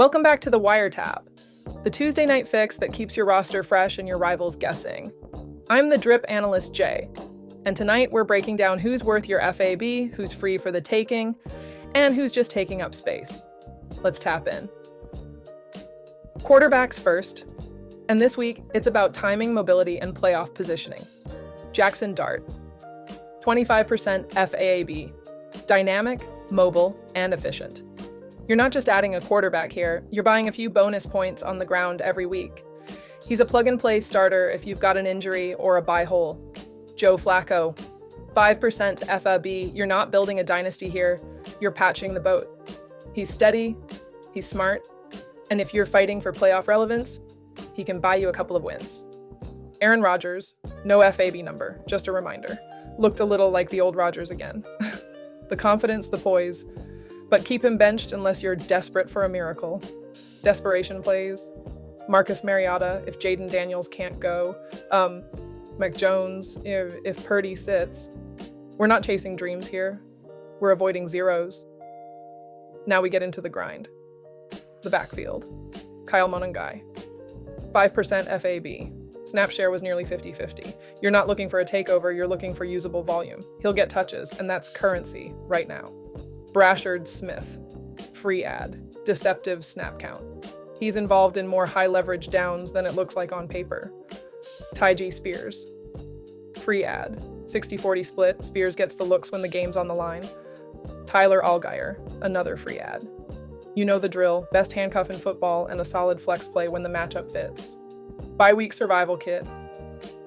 Welcome back to the Wiretap, the Tuesday night fix that keeps your roster fresh and your rivals guessing. I'm the Drip Analyst J, and tonight we're breaking down who's worth your FAAB, who's free for the taking, and who's just taking up space. Let's tap in. Quarterbacks first, and this week it's about timing, mobility, and playoff positioning. Jackson Dart, 25% FAAB, dynamic, mobile, and efficient. You're not just adding a quarterback here, you're buying a few bonus points on the ground every week. He's a plug-and-play starter if you've got an injury or a bye hole. Joe Flacco, 5% FAAB, you're not building a dynasty here, you're patching the boat. He's steady, he's smart, and if you're fighting for playoff relevance, he can buy you a couple of wins. Aaron Rodgers, no FAAB number, just a reminder. Looked a little like the old Rodgers again. The confidence, the poise, but keep him benched unless you're desperate for a miracle. Desperation plays. Marcus Mariota, if Jaden Daniels can't go. Mac Jones, if Purdy sits. We're not chasing dreams here. We're avoiding zeros. Now we get into the grind. The backfield. Kyle Monangai, 5% FAAB. Snap share was nearly 50-50. You're not looking for a takeover, you're looking for usable volume. He'll get touches, and that's currency right now. Brashard Smith, free ad, deceptive snap count. He's involved in more high-leverage downs than it looks like on paper. Tyjae Spears, free ad, 60-40 split, Spears gets the looks when the game's on the line. Tyler Allgeier, another free ad. You know the drill, best handcuff in football and a solid flex play when the matchup fits. Bye-week survival kit,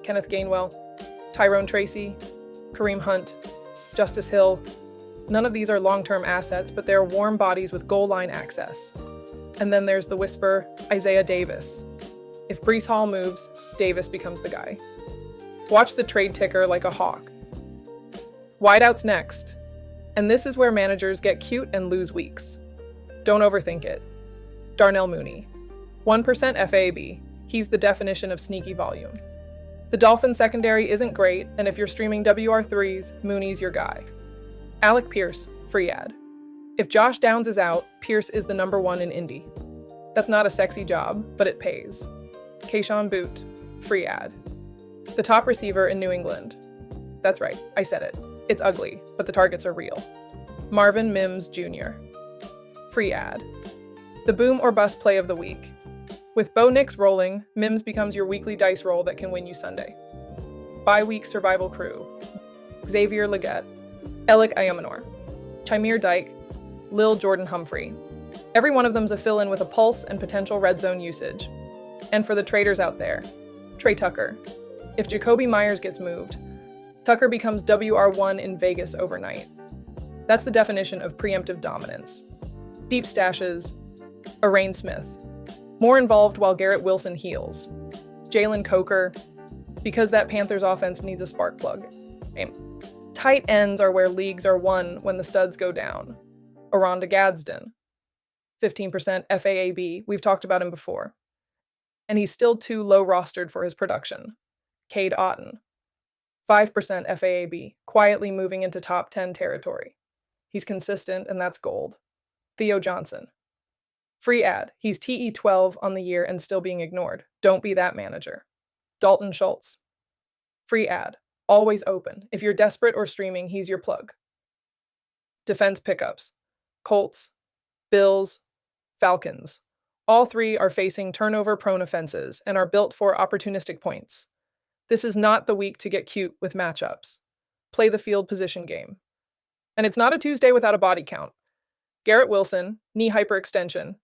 Kenneth Gainwell, Tyrone Tracy, Kareem Hunt, Justice Hill. None of these are long-term assets, but they're warm bodies with goal line access. And then there's the whisper, Isaiah Davis. If Breece Hall moves, Davis becomes the guy. Watch the trade ticker like a hawk. Wideouts next. And this is where managers get cute and lose weeks. Don't overthink it. Darnell Mooney, 1% FAAB. He's the definition of sneaky volume. The Dolphins secondary isn't great, and if you're streaming WR3s, Mooney's your guy. Alec Pierce, free ad. If Josh Downs is out, Pierce is the number one in Indy. That's not a sexy job, but it pays. Keyshawn Boot, free ad. The top receiver in New England. That's right, I said it. It's ugly, but the targets are real. Marvin Mims Jr., free ad. The boom or bust play of the week. With Bo Nix rolling, Mims becomes your weekly dice roll that can win you Sunday. Bye-week survival crew. Xavier Legette, Alec Ayamanor, Chimere Dyke, Lil Jordan Humphrey. Every one of them's a fill-in with a pulse and potential red zone usage. And for the traders out there, Tre Tucker. If Jacoby Myers gets moved, Tucker becomes WR1 in Vegas overnight. That's the definition of preemptive dominance. Deep stashes, Arain Smith. More involved while Garrett Wilson heals. Jalen Coker, because that Panthers offense needs a spark plug. Tight ends are where leagues are won when the studs go down. Aronda Gadsden, 15% FAAB, we've talked about him before. And he's still too low rostered for his production. Cade Otton, 5% FAAB, quietly moving into top 10 territory. He's consistent, and that's gold. Theo Johnson, free ad, he's TE12 on the year and still being ignored. Don't be that manager. Dalton Schultz, free ad, always open. If you're desperate or streaming, he's your plug. Defense pickups. Colts, Bills, Falcons. All three are facing turnover-prone offenses and are built for opportunistic points. This is not the week to get cute with matchups. Play the field position game. And it's not a Tuesday without a body count. Garrett Wilson, knee hyperextension.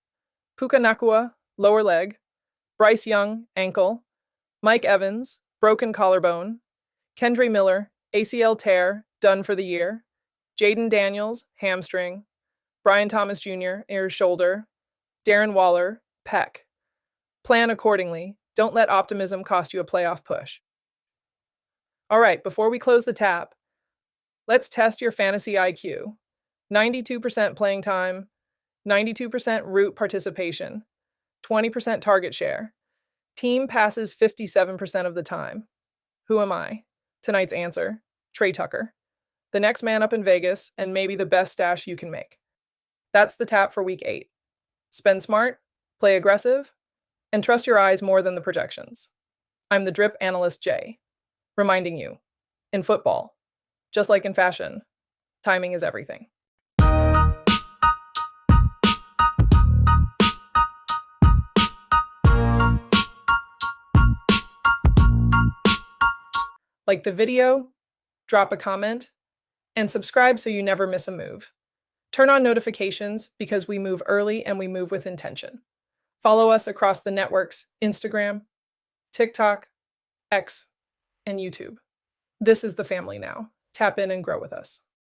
Puka Nacua, lower leg. Bryce Young, ankle. Mike Evans, broken collarbone. Kendre Miller, ACL tear, done for the year. Jaden Daniels, hamstring. Brian Thomas Jr., shoulder. Darren Waller, pec. Plan accordingly. Don't let optimism cost you a playoff push. All right, before we close the tap, let's test your fantasy IQ. 92% playing time, 92% root participation, 20% target share. Team passes 57% of the time. Who am I? Tonight's answer, Tre Tucker. The next man up in Vegas, and maybe the best stash you can make. That's the tap for week 8. Spend smart, play aggressive, and trust your eyes more than the projections. I'm the Drip Analyst J, reminding you, in football, just like in fashion, timing is everything. Like the video, drop a comment, and subscribe so you never miss a move. Turn on notifications because we move early and we move with intention. Follow us across the networks Instagram, TikTok, X, and YouTube. This is the family now. Tap in and grow with us.